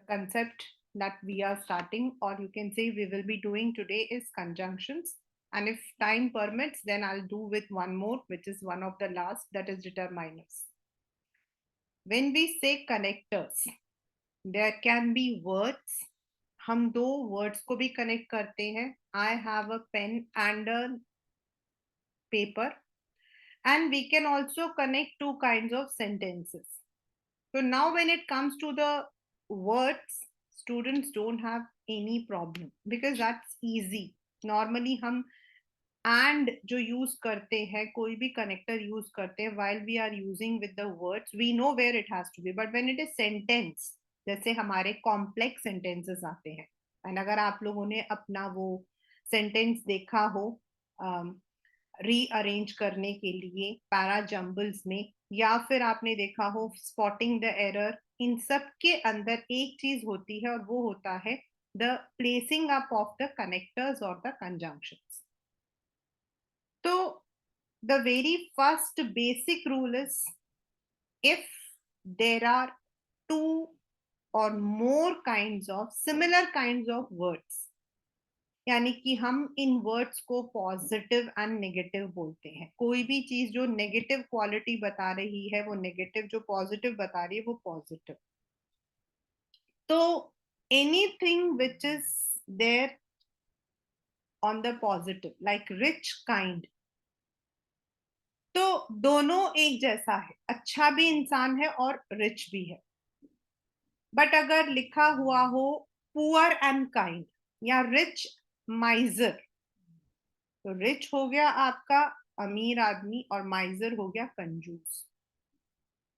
concept that we are starting, or you can say we will be doing today, is conjunctions. And if time permits, then I'll do with one more, which is one of the last, that is determiners. When we say connectors, there can be words. हम दो words को भी connect करते हैं. I have a pen and a paper, and we can also connect two kinds of sentences. So now when it comes to the words, students don't have any problem because that's easy. Normally हम and जो use करते हैं, कोई भी connector use करते हैं, while we are using with the words, we know where it has to be. But when it is sentence, जैसे हमारे complex sentences आते हैं, and अगर आप लोगों ने अपना वो sentence देखा हो रीअरेंज करने के लिए पैरा जम्बल्स में, या फिर आपने देखा हो स्पॉटिंग द एरर, इन सब के अंदर एक चीज होती है और वो होता है the placing up of the connectors और द कंजंक्शंस. तो the very first basic rule is, if there are two or more kinds of similar kinds of words, यानी कि हम इन वर्ड्स को पॉजिटिव एंड नेगेटिव बोलते हैं. कोई भी चीज जो नेगेटिव क्वालिटी बता रही है वो नेगेटिव, जो पॉजिटिव बता रही है वो पॉजिटिव. तो anything which is there on the positive, like rich kind, तो दोनों एक जैसा है. अच्छा भी इंसान है और रिच भी है. बट अगर लिखा हुआ हो पुअर एंड काइंड या रिच माइजर, तो रिच हो गया आपका अमीर आदमी और माइजर हो गया कंजूस.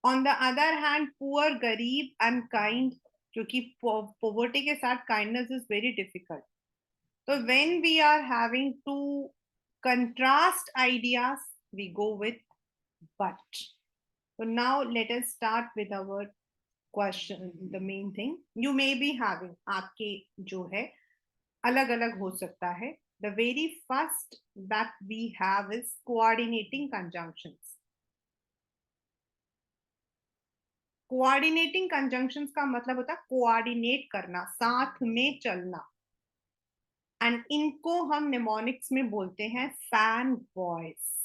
On the other hand poor गरीब एंड काइंड, क्योंकि पॉवर्टी के साथ काइंडनेस इज वेरी डिफिकल्ट. तो when we are having to contrast ideas, we go with but. So now let us start with our question. The main thing you may be having, आपके जो है अलग अलग हो सकता है. The very first that we have is coordinating conjunctions. Coordinating conjunctions का मतलब होता है coordinate करना, साथ में चलना. And इनको हम mnemonics में बोलते हैं fan boys.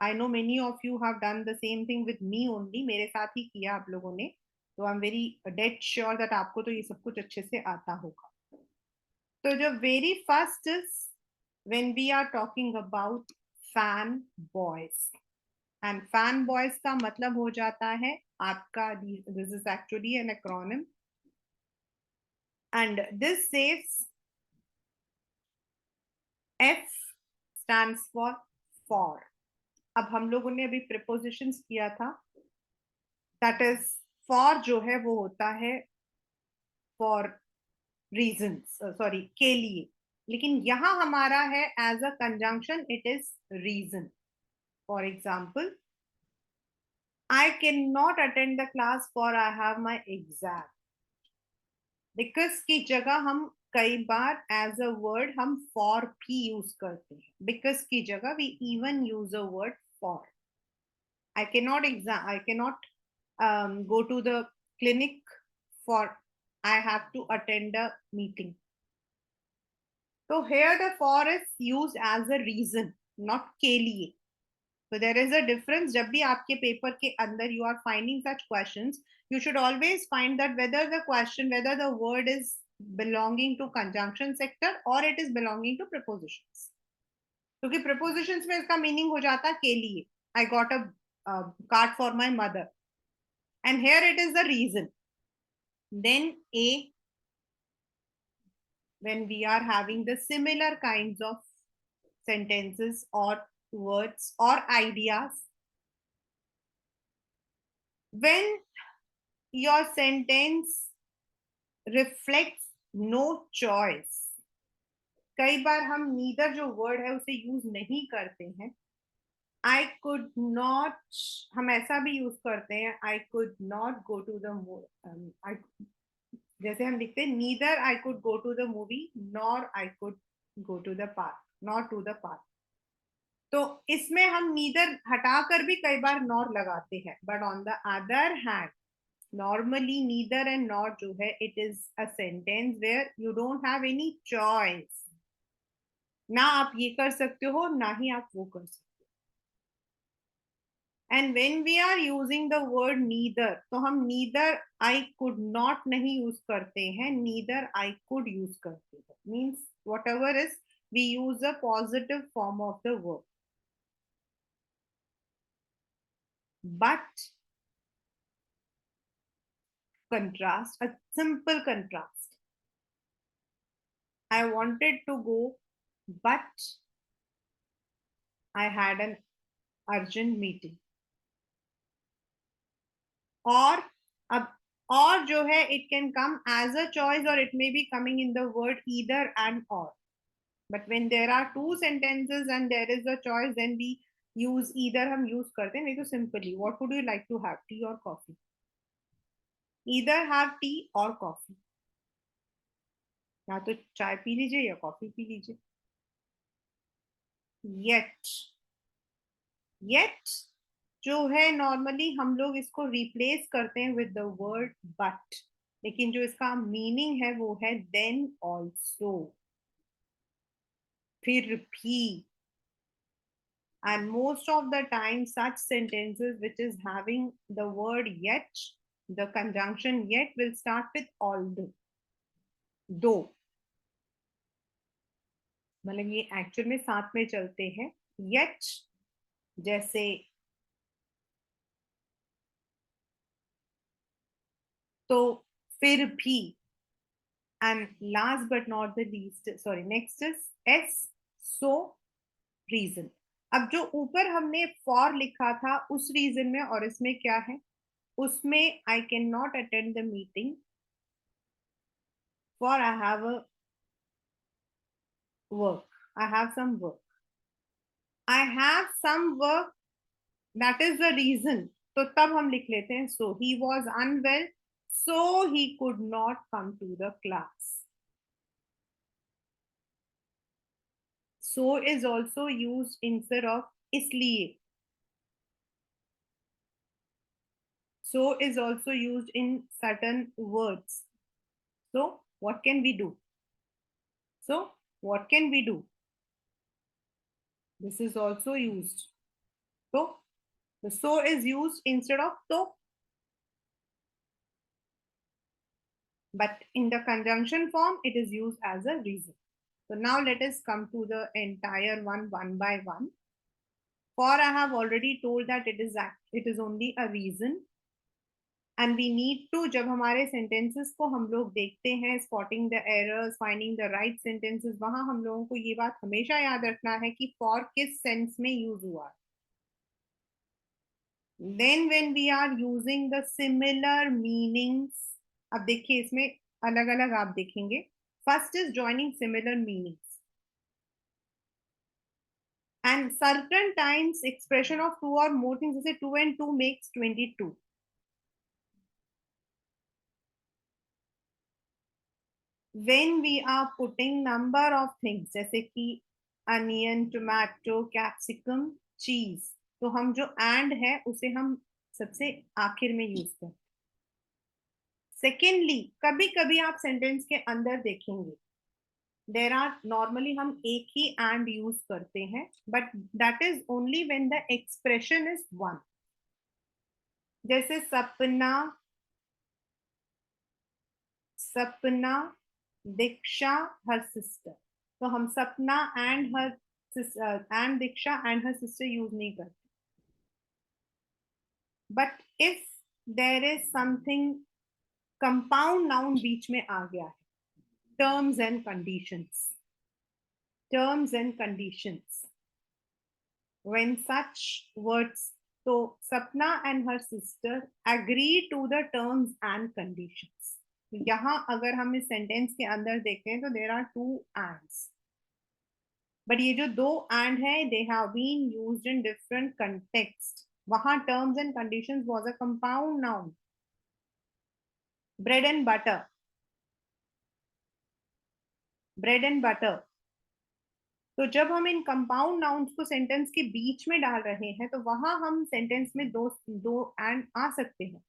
I know many of you have done the same thing with me only. मेरे साथ ही किया आप लोगों ने. तो I'm very dead sure that आपको तो ये सब कुछ अच्छे से आता होगा. तो जो very first is when we are talking about fan boys. And fan boys का मतलब हो जाता है आपका, this is actually an acronym, and this says F stands for for. अब हम लोगों ने अभी prepositions किया था, that is for जो है वो होता है for reasons, sorry, के लिए. लेकिन यहाँ हमारा है as a conjunction, it is reason. For example, I cannot attend the class for I have my exam. Because की जगह हम कई बार as a word हम for भी use करते हैं. Because की जगह we even use a word for. I cannot go to the clinic for I have to attend a meeting. So here the for is used as a reason, not के लिए. So there is a difference. जब भी आपके paper के अंदर you are finding such questions, you should always find that whether the word is belonging to conjunction sector or it is belonging to prepositions. क्योंकि prepositions में इसका meaning हो जाता है के लिए. I got a card for my mother, and here it is the reason. Then A, when we are having the similar kinds of sentences or words or ideas, when your sentence reflects no choice. कई बार हम neither जो word है उसे use नहीं करते हैं. I could not, हम ऐसा भी यूज करते हैं, I could not go to the, जैसे हम लिखते हैं neither I could go to the movie nor I could go to the park, not to the park. तो इसमें हम नीदर हटाकर भी कई बार नॉर लगाते हैं. But on the other hand normally neither and not जो है, it is a sentence where you don't have any choice. ना आप ये कर सकते हो, ना ही आप वो कर सकते हो. And when we are using the word neither, तो हम नीदर आई कुड नॉट नहीं यूज करते हैं, नीदर आई कुड यूज करते हैं. Means whatever is, we use a positive form of the word. But contrast, a simple contrast. I wanted to go, but I had an urgent meeting. और अब और जो है, it can come as a choice or it may be coming in the word either and or. But when there are two sentences and there is a choice, then we use either. हम use करते हैं, नहीं तो simply what would you like to have, tea or coffee? Either have tea or coffee. या तो चाय P लीजिए या कॉफी पी लीजिए. Yet, yet जो है, नॉर्मली हम लोग इसको रिप्लेस करते हैं विद द वर्ड बट, लेकिन जो इसका मीनिंग है वो है देन ऑल्सो, फिर भी. And most of the time such sentences which is having the word yet, the conjunction yet will start with all दो. मतलब ये एक्चुअल में साथ में चलते हैं. येट जैसे तो, फिर भी. And last but not the least, sorry, next is S, so, reason. अब जो ऊपर हमने for लिखा था उस reason में और इसमें क्या है, उसमें I cannot attend the meeting for I have a work. I have some work. I have some work, that is the reason. तो तब हम लिख लेते हैं so. He was unwell, so he could not come to the class. So is also used instead of इसलिए. So is also used in certain words. So what can we do? So what can we do? This is also used. So the so is used instead of to. But in the conjunction form, it is used as a reason. So now let us come to the entire one by one. For I have already told that it is only a reason. And we need to, जब हमारे sentences को हम लोग देखते हैं, spotting the errors, finding the right sentences, वहां हम लोगों को ये बात हमेशा याद रखना है कि फॉर किस सेंस में यूज हुआ. Then when we are using the similar meanings, अब देखिए इसमें अलग अलग आप देखेंगे. First is joining similar meanings. And certain times expression of two और मोर थिंग्स, जैसे 2 and 2 makes 22. When we are putting number of things, जैसे कि अनियन, टोमेटो, कैप्सिकम, चीज, तो हम जो एंड है उसे हम सबसे आखिर में यूज करते हैं. सेकेंडली, कभी कभी आप सेंटेंस के अंदर देखेंगे देर आर, नॉर्मली हम एक ही एंड यूज करते हैं, but that is only when the expression is one. जैसे सपना, सपना, दीक्षा, हर सिस्टर. तो हम Sapna and her and Diksha and her sister use नहीं करते. But if there is something, compound noun बीच में आ गया है, terms and conditions, terms and conditions, when such words, तो Sapna and her sister agree to the terms and conditions. यहां अगर हम इस सेंटेंस के अंदर देखते हैं तो there are two ands, but ये जो दो एंड है, they have been used in different context. वहां terms and conditions was a compound noun. Bread and butter, bread and butter. तो जब हम इन कंपाउंड नाउन्स को सेंटेंस के बीच में डाल रहे हैं, तो वहां हम सेंटेंस में दो दो एंड आ सकते हैं.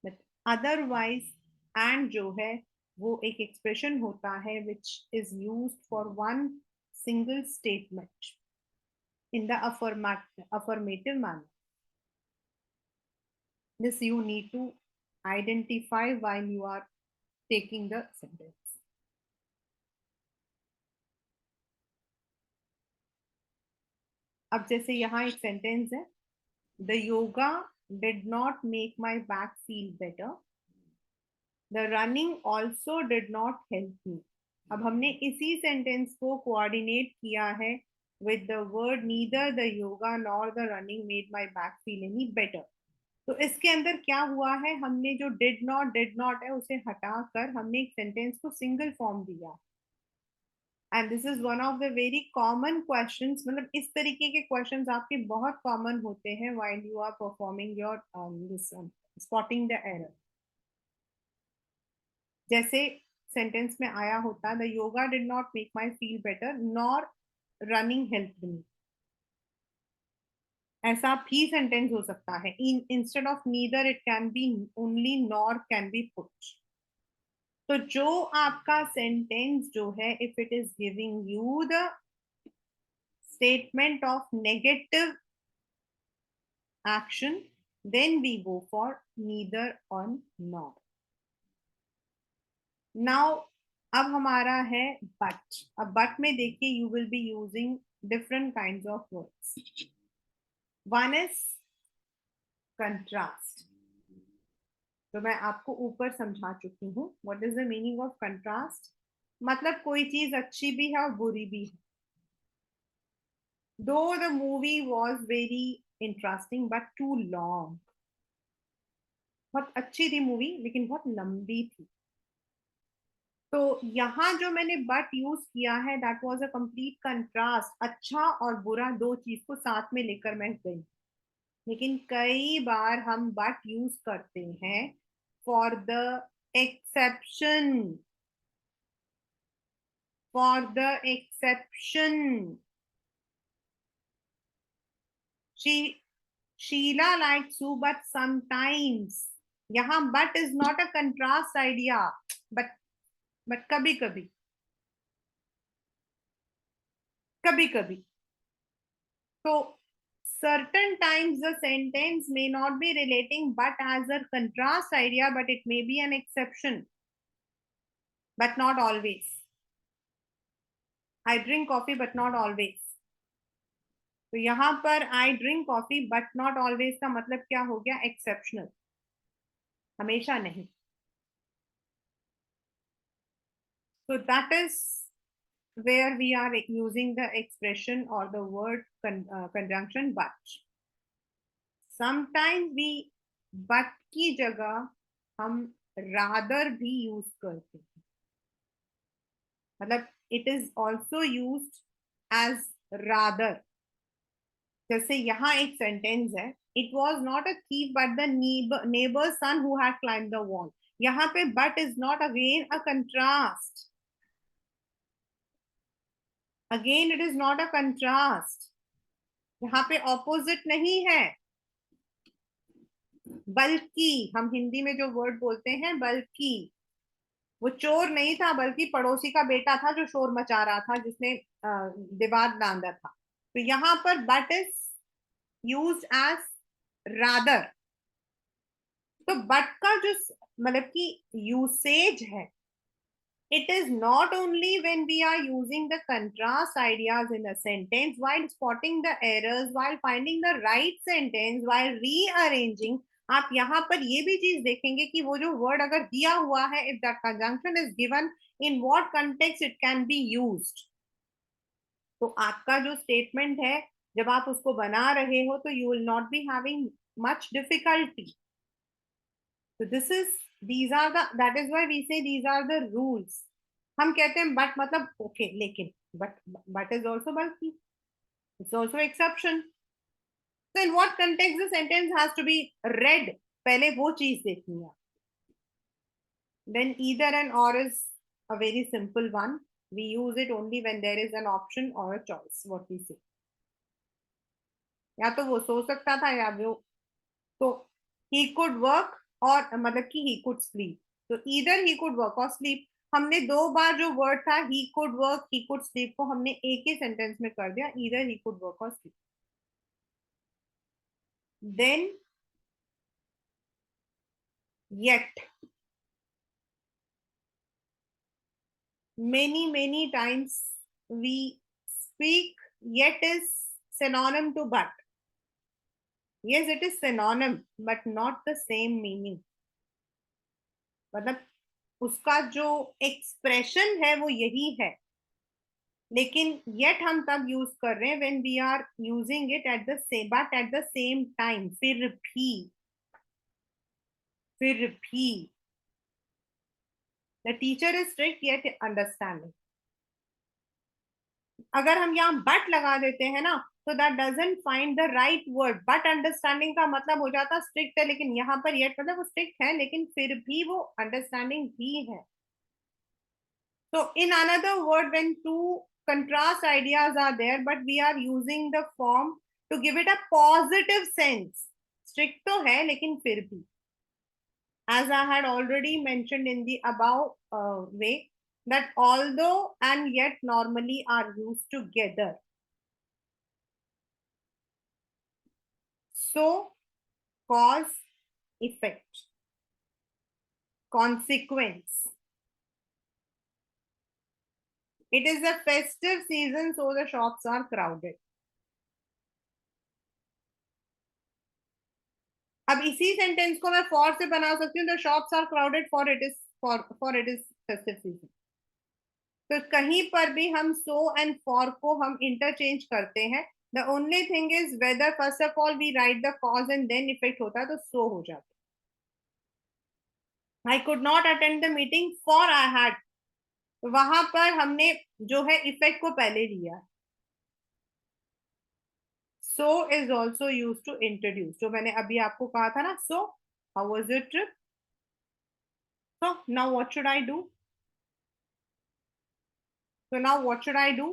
बट अदरवाइज एंड जो है वो एक एक्सप्रेशन होता है which is used for one single statement in the affirmative manner. This you need to identify while you are taking the sentence. अब जैसे यहाँ एक सेंटेंस है, the yoga did not make my back feel better, the running also did not help me. अब हमने इसी sentence को coordinate किया है with the word neither the yoga nor the running made my back feel any better. तो इसके अंदर क्या हुआ है, हमने जो डिड नॉट है उसे हटाकर हमने एक सेंटेंस को सिंगल फॉर्म दिया. And this is one of the very common questions. मतलब इस तरीके के क्वेश्चंस आपके बहुत कॉमन होते हैं while you are performing your this spotting the error. जैसे सेंटेंस में आया होता, the yoga did not make my feel better nor running help me. ऐसा भी सेंटेंस हो सकता है. Instead of neither it can be only nor can be put. तो जो आपका सेंटेंस जो है, if it is giving you the statement of negative action, then we go for neither और नॉर. नाउ अब हमारा है बट. अब बट में देखिए, you will be using different kinds of words. One is contrast. तो मैं आपको ऊपर समझा चुकी हूँ what is the meaning of contrast. मतलब कोई चीज अच्छी भी है और बुरी भी है. Though the movie was very interesting but too long. बहुत अच्छी थी मूवी लेकिन बहुत लंबी थी. तो यहाँ जो मैंने बट यूज किया है, that was a complete contrast. अच्छा और बुरा दो चीज को साथ में लेकर मैं गई. लेकिन कई बार हम बट यूज करते हैं for the exception. For the exception. Sheila likes you, but sometimes. यहाँ but is not a contrast idea, but कभी कभी कभी कभी. तो certain times the sentence may not be relating but as a contrast idea, but it may be an exception, but not always. I drink coffee but not always. तो यहाँ पर I drink coffee but not always का मतलब क्या हो गया, exceptional, हमेशा नहीं. So that is where we are using the expression or the word conjunction but. Sometimes we but की जगह हम rather भी use करते हैं. मतलब it is also used as rather. जैसे यहाँ एक सेंटेंस है, it was not a thief but the neighbor's son who had climbed the wall. यहाँ पे but is not again a contrast. Again it is not a contrast. यहाँ पे opposite नहीं है. बल्कि हम हिंदी में जो वर्ड बोलते हैं बल्कि, वो चोर नहीं था बल्कि पड़ोसी का बेटा था जो शोर मचा रहा था, जिसने दीवार बांधा था. तो यहाँ पर but is used as rather. तो बट का जो मतलब कि यूसेज है, it is not only when we are using the contrast ideas in a sentence, while spotting the errors, while finding the right sentence, while rearranging. आप यहाँ पर ये भी चीज देखेंगे कि वो जो वर्ड अगर दिया हुआ है, if that conjunction is given, in what context it can be used. तो आपका जो स्टेटमेंट है, जब आप उसको बना रहे हो तो you will not be having much difficulty. So this is, these are the, that is why we say these are the rules. हम कहते हैं बट मतलब ओके, लेकिन बट इज ऑल्सो बल्कि, it's also exception. So in what context the sentence has to be read, पहले वो चीज देखनी है. Then either and or is a very simple one. We use it only when there is an option or a choice, what we say. या तो वो सो सकता था या वो. तो he could work और मतलब कि ही कुड स्लीप, तो ईदर ही कुड वर्क और स्लीप। हमने दो बार जो वर्ड था he could work he could sleep को हमने एक ही सेंटेंस में कर दिया, ईदर ही कुड वर्क और sleep. Then yet, many times we speak yet is synonym to but. Yes, it is synonym but not the same meaning. मतलब उसका जो एक्सप्रेशन है वो यही है, लेकिन yet हम तब यूज कर रहे हैं when we are using it at the same but at the same time, फिर भी the teacher is strict yet understanding। अगर हम यहाँ बट लगा देते हैं ना, तो that doesn't find the right word. But understanding का मतलब हो जाता स्ट्रिक्ट है, लेकिन यहाँ पर येट मतलब वो स्ट्रिक्ट है लेकिन फिर भी वो अंडरस्टैंडिंग भी है। So in another word, when two contrast ideas are there, but we are using the form to give it a positive sense, strict तो है लेकिन फिर भी, as I had already mentioned in the above way, that although and yet normally are used together. So, cause, effect, consequence. It is a festive season, so the shops are crowded. अब इसी sentence को मैं for से बना सकती हूँ, the shops are crowded for it is for it is festive season. तो कहीं पर भी हम सो एंड फॉर को हम इंटरचेंज करते हैं। The only thing is whether first of all we write the cause and then effect होता है तो सो हो जाता है। I could not attend the meeting for I had, वहां पर हमने जो है इफेक्ट को पहले लिया। so is also used to introduce, जो मैंने अभी आपको कहा था ना, so how was your trip, so now what should I do, so now what should I do,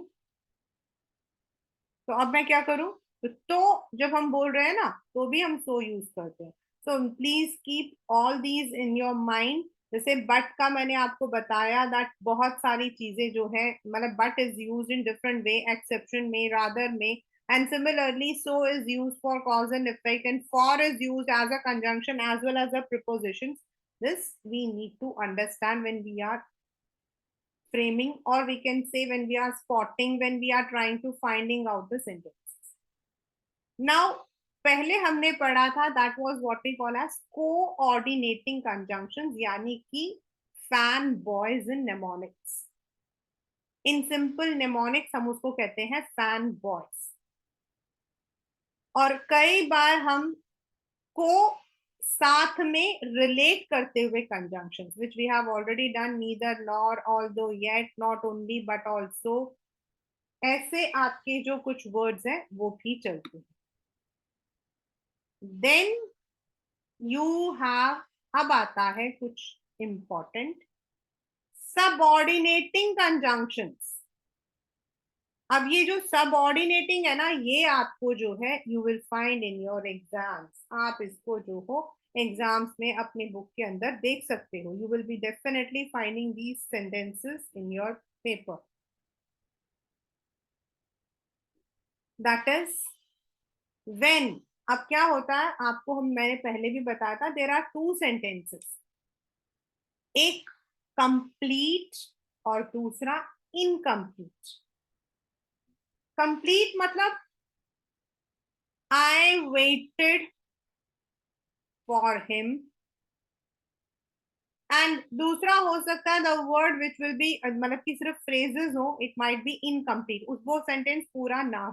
तो अब मैं क्या करूं। तो जब हम बोल रहे हैं ना तो भी हम so यूज करते हैं। So please keep all these in your mind. जैसे बट का मैंने आपको बताया दैट बहुत सारी चीजें जो है, मतलब but is use in different way, exception में, रादर में, and similarly so is used for cause and effect, and for is used as a conjunction as well as a preposition. This we need to understand when we are framing, or we can say when we are spotting, when we are trying to finding out the sentences. Now पहले हमने पढ़ा था that was what we call as coordinating conjunctions, यानी कि FAN BOYS in mnemonics. In simple mnemonics हम उसको कहते हैं फैन बॉयज। और कई बार हम को साथ में रिलेट करते हुए conjunctions, which we have already done, neither, nor, although, yet, not only but also, ऐसे आपके जो कुछ वर्ड्स हैं वो भी चलते हैं। देन यू हैव, अब आता है कुछ इंपॉर्टेंट सबऑर्डिनेटिंग कंजंक्शंस। अब ये जो सबऑर्डिनेटिंग है ना, ये आपको जो है you will find in your exams. आप इसको जो हो एग्जाम्स में अपने बुक के अंदर देख सकते हो। You will be definitely finding these sentences in your paper. That is when, अब क्या होता है आपको, हम मैंने पहले भी बताया था, देर आर टू सेंटेंसेस, एक कंप्लीट और दूसरा इनकम्प्लीट। कंप्लीट मतलब I waited for him, and दूसरा हो सकता है the word which will be, मतलब कि सिर्फ फ्रेजेस हो, इट माइट बी इनकम्प्लीट, उस वो सेंटेंस पूरा ना।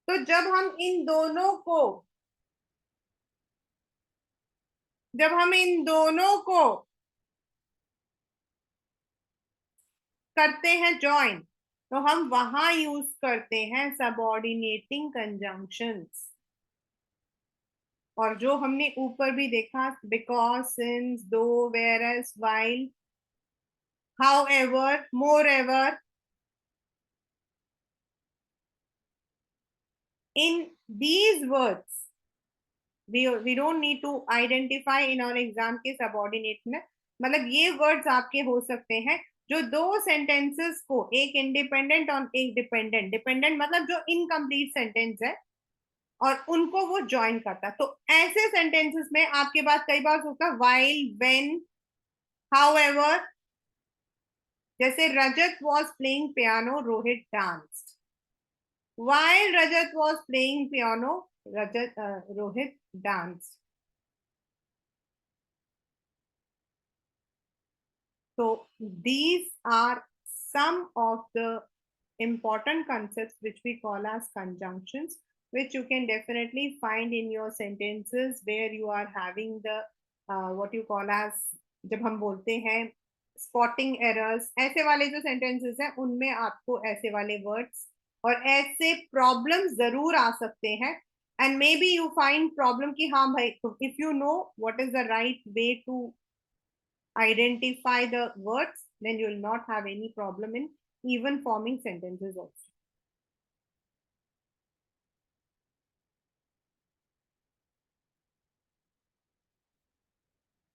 तो जब हम इन दोनों को करते हैं ज्वाइन, तो हम वहां यूज करते हैं सबऑर्डिनेटिंग कंजंक्शंस। और जो हमने ऊपर भी देखा, because, since, though, whereas, while, however, moreover, in these words we don't need to identify in our exam के subordinate में, मतलब ये words आपके हो सकते हैं जो दो sentences को, एक independent और एक dependent, dependent मतलब जो incomplete sentence है और उनको वो ज्वाइन करता है। तो ऐसे सेंटेंसेस में आपके पास कई बार होता है while, when, however। जैसे रजत was playing piano, Rohit danced। While Rajat was playing piano, Rohit danced. So these are some of the important concepts which we call as conjunctions, which you can definitely find in your sentences where you are having the what you call as, जब हम बोलते हैं spotting errors, ऐसे वाले जो sentences हैं उनमें आपको ऐसे वाले words और ऐसे problems जरूर आ सकते हैं। And maybe you find problem कि हाँ भाई, if you know what is the right way to identify the words, then you will not have any problem in even forming sentences also.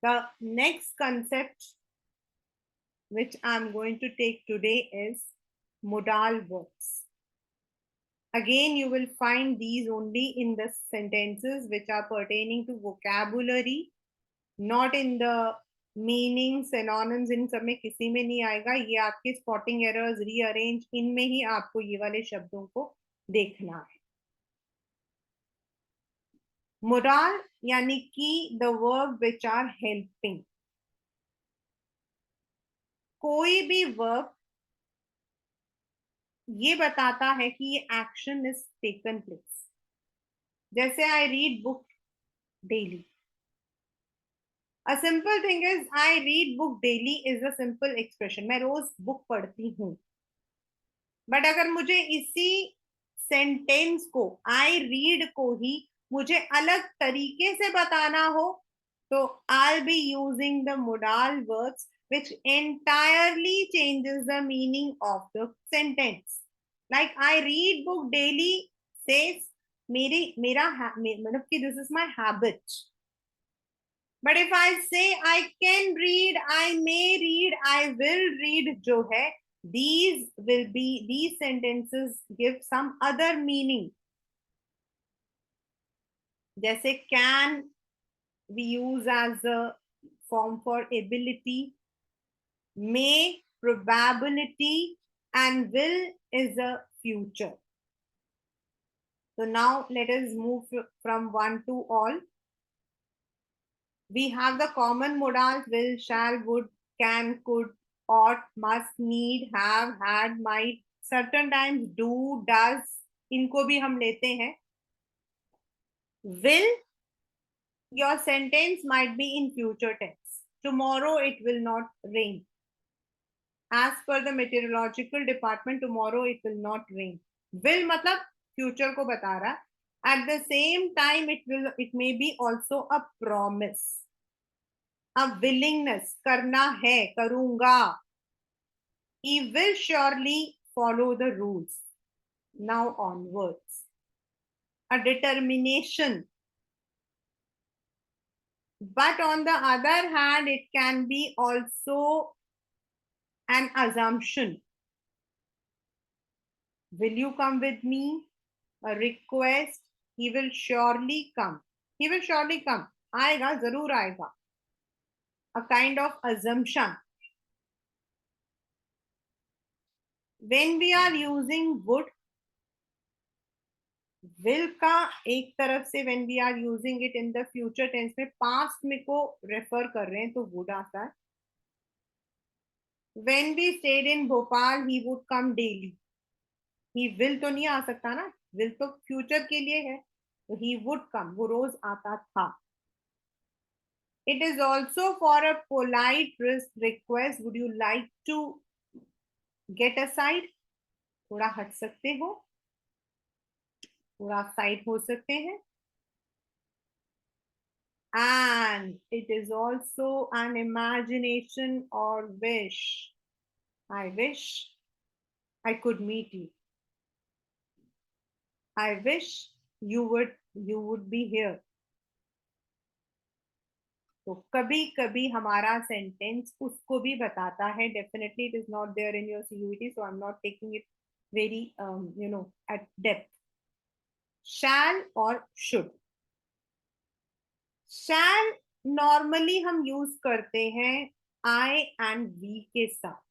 The next concept which I'm going to take today is modal verbs. Again, you will find these only in the sentences which are pertaining to vocabulary, not in the meaning, synonyms, इन सब में किसी में नहीं आएगा। ये आपके spotting errors, rearrange, इनमें ही आपको ये वाले शब्दों को देखना है। Modal यानी कि the verb which are helping। कोई भी verb ये बताता है कि ये action is taken place। जैसे I read book daily। A simple thing is I read book daily is a simple expression। मैं रोज बुक पढ़ती हूँ। बट अगर मुझे इसी सेंटेंस को, आई रीड को ही मुझे अलग तरीके से बताना हो, तो I'll be using the modal verbs which entirely changes the meaning of the sentence. Like I read book daily says मेरा मतलब कि this is my habit। But if I say I can read, I may read, I will read, जो है these will be, these sentences give some other meaning। जैसे can we use as a form for ability, may probability, and will is a future। So now let us move from one to all। We have the common modals will, shall, would, can, could, ought, must, need, have, had, might, certain times do, does, इनको भी हम लेते हैं। Will, your sentence might be in future tense। Tomorrow it will not rain। As per the meteorological department, tomorrow it will not rain। Will मतलब future को बता रहा। At the same time, it may be also a promise। अब willingness, करना है, करूंगा। He will surely follow the rules। Now onwards, a determination। But on the other hand, it can be also an assumption। Will you come with me? A request। He will surely come। He will surely come। आएगा, जरूर आएगा। A kind of assumption। When we are using would, will का एक तरफ से when we are using it in the future tense में past में को refer कर रहे हैं तो would आता है। When we stayed in Bhopal, he would come daily। he will तो नहीं आ सकता ना, will तो future के लिए है, तो he would come, वो रोज आता था। It is also for a polite request, would you like to get aside? थोड़ा हट सकते हो, थोड़ा साइड हो सकते हैं। And it is also an imagination or wish। I wish I could meet you। I wish you would be here। तो कभी कभी हमारा सेंटेंस उसको भी बताता है. Definitely it is not there in your CUET, so I am not taking it very at depth. Shall or should. Shall normally हम use करते हैं आई एंड वी के साथ.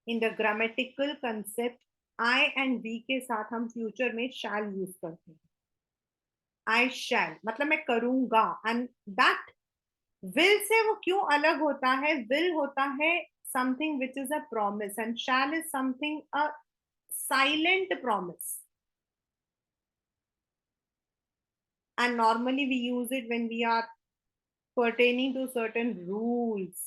In the grammatical concept I and we के साथ हम future में शैल use करते हैं. आई शैल मतलब मैं करूंगा. एंड दैट विल से वो क्यों अलग होता है? विल होता है something which is a promise and shall is something a silent promise. And normally we use it when we are pertaining to certain rules.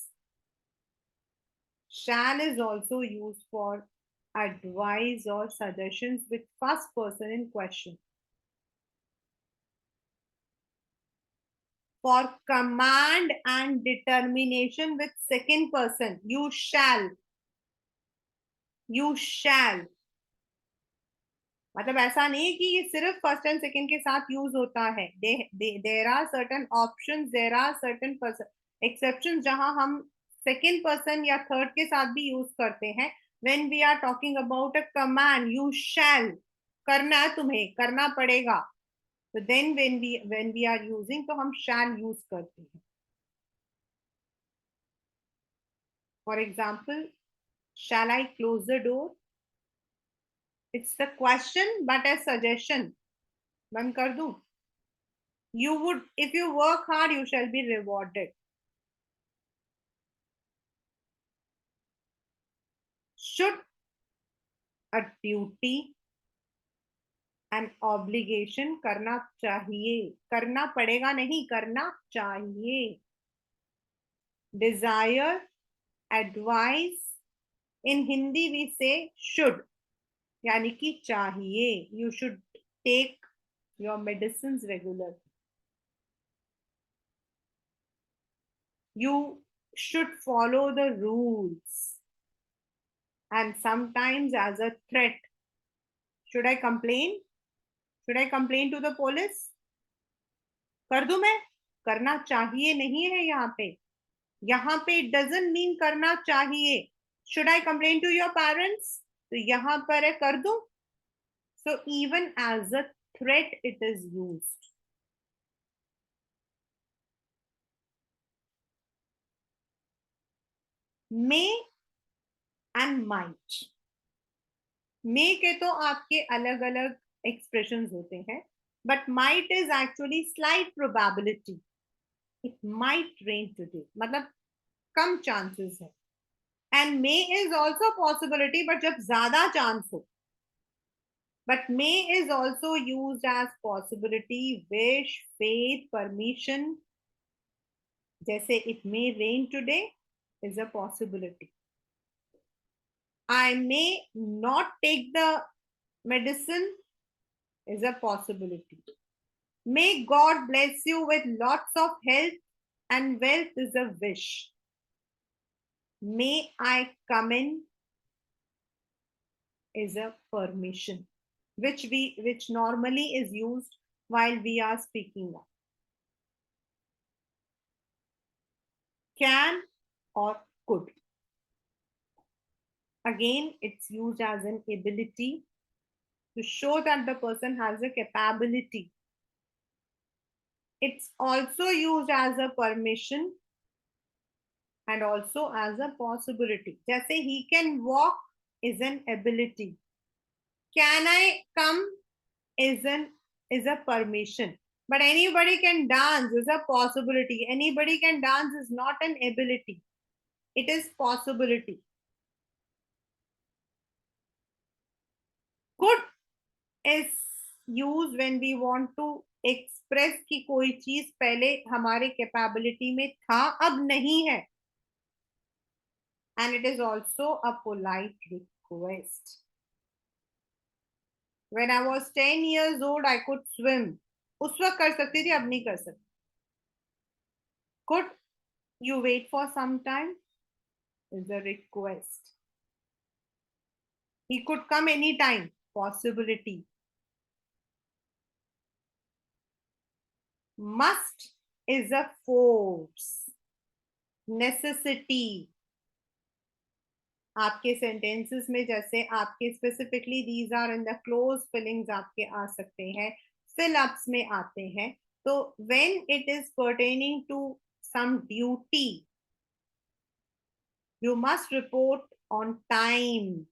Shall is also used for advice or suggestions with first person in question. For command and determination with second person, you shall. You shall. मतलब ऐसा नहीं है कि ये सिर्फ first and second के साथ use होता है. There are certain options, there are certain exceptions जहां हम सेकंड पर्सन या थर्ड के साथ भी यूज करते हैं. When we are talking about a command, you shall, करना है तुम्हें, करना पड़ेगा. तो then when we are using, तो हम शैल यूज करते हैं. For example, shall I close the door. It's the question but a suggestion. बंद कर दूं? You would, if you work hard, you shall be rewarded. Should a duty, an obligation, करना चाहिए. करना पड़ेगा नहीं, करना चाहिए. Desire, advice. In Hindi we say should, यानी कि चाहिए. You should take your medicines regularly. You should follow the rules. And sometimes as a threat. Should I complain? Should I complain to the police? कर दूं मैं? करना चाहिए नहीं है यहाँ पे. यहाँ पे it doesn't mean करना चाहिए. Should I complain to your parents? तो यहाँ पर है कर दूं. So even as a threat it is used. May and might. May के तो आपके अलग अलग expressions होते हैं, but might is actually slight probability. It might rain today. मतलब कम chances है. And may is also possibility, but जब ज्यादा chance हो. But may is also used as possibility, wish, faith, permission. जैसे it may rain today is a possibility. I may not take the medicine is a possibility. May God bless you with lots of health and wealth is a wish. May I come in is a permission, which normally is used while we are speaking up. Can or could. Again, it's used as an ability to show that the person has a capability. It's also used as a permission and also as a possibility. जैसे he can walk is an ability. Can I come is a permission. But anybody can dance is a possibility. Anybody can dance is not an ability. It is possibility. Could is used when we want to express कि कोई चीज पहले हमारे capability में था, अब नहीं है. And it is also a polite request. When I was 10 years old, I could swim. उस वक्त कर सकती थी, अब नहीं कर सकती. Could you wait for some time? Is a request. He could come anytime. Possibility. Must is a force, necessity. आपके सेंटेंसेस में जैसे आपके specifically these are in the close feelings आपके आ सकते हैं, फिल अप्स में आते हैं. तो when it is pertaining to some duty, you must report on time.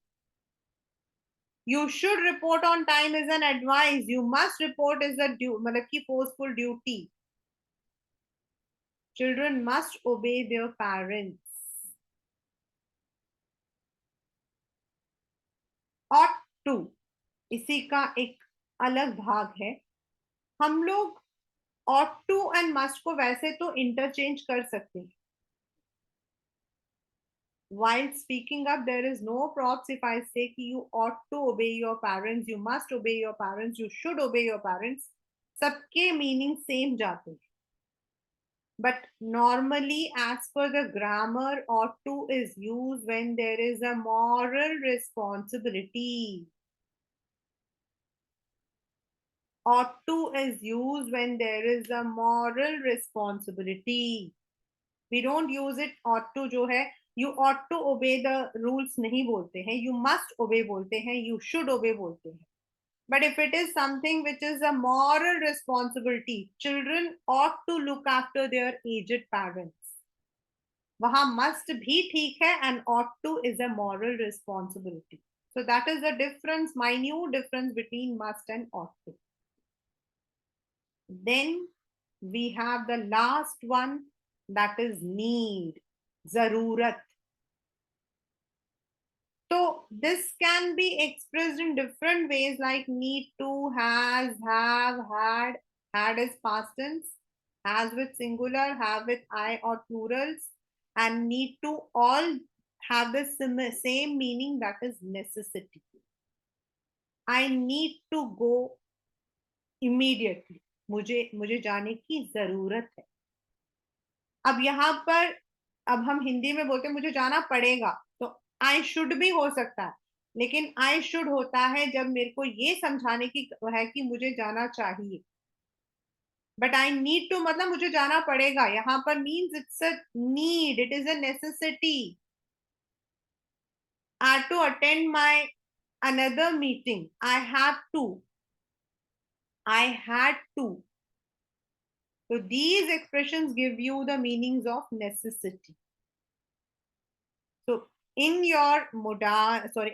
You should report on time is an advice. You must report is a मतलब कि forceful duty. Children must obey their parents. Ought to इसी का एक अलग भाग है. हम लोग ought to and must को वैसे तो इंटरचेंज कर सकते हैं. While speaking up, there is no props if I say कि you ought to obey your parents, you must obey your parents, you should obey your parents. सबके meaning same जाते हैं. But normally, as per the grammar, ought to is used when there is a moral responsibility. Ought to is used when there is a moral responsibility. We don't use it ought to जो है, you ought to obey the rules नहीं बोलते हैं, you must obey बोलते हैं, you should obey बोलते हैं. But if it is something which is a moral responsibility, children ought to look after their aged parents. वहां must भी ठीक है and ought to is a moral responsibility. So that is the difference, minute difference between must and ought to. Then we have the last one, that is need, zarurat. So this can be expressed in different ways, like need to, has, have, had. Had is past tense, has with singular, have with I or plurals, and need to all have the same meaning, that is necessity. I need to go immediately. मुझे जाने की जरूरत है. अब यहाँ पर अब हम हिंदी में बोलते हैं मुझे जाना पड़ेगा, तो आई शुड भी हो सकता है, लेकिन आई शुड होता है जब मेरे को ये समझाने की है कि मुझे जाना चाहिए. बट आई नीड टू मतलब मुझे जाना पड़ेगा, यहाँ पर means it's a need, it is a necessity. I have to attend my another meeting. I have to. I had to. So these expressions give you the meanings of necessity. So in your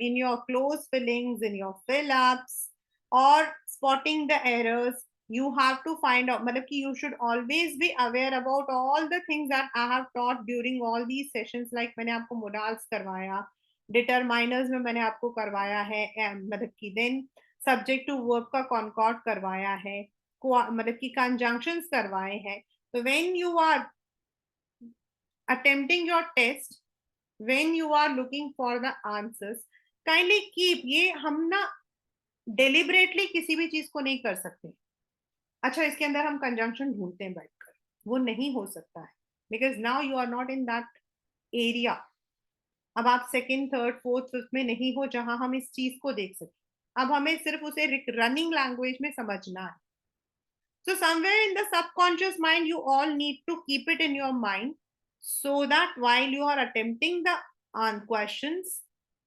in your close fillings, in your fill ups, or spotting the errors, you have to find out. मतलब कि you should always be aware about all the things that I have taught during all these sessions. Like मैंने आपको modals करवाया, determiners में मैंने आपको करवाया है, मतलब कि then subject to verb का concord करवाया है, मतलब कि conjunctions करवाए हैं. So when you are attempting your test, when you are looking for the answers, kindly keep, ये हम ना deliberately किसी भी चीज को नहीं कर सकते. अच्छा इसके अंदर हम कंजंक्शन ढूंढते हैं बैठकर, वो नहीं हो सकता है, because now you are not in that area. अब आप सेकंड, थर्ड, फोर्थ, फिफ्थ में नहीं हो जहां हम इस चीज को देख सकें. अब हमें सिर्फ उसे रनिंग लैंग्वेज में समझना है. So somewhere in the subconscious mind, you all need to keep it in your mind so that while you are attempting the questions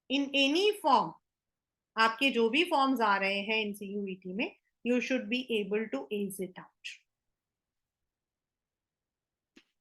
in any form, आपके जो भी फॉर्म्स आ रहे हैं इन CUET में, you should be able to ace it out.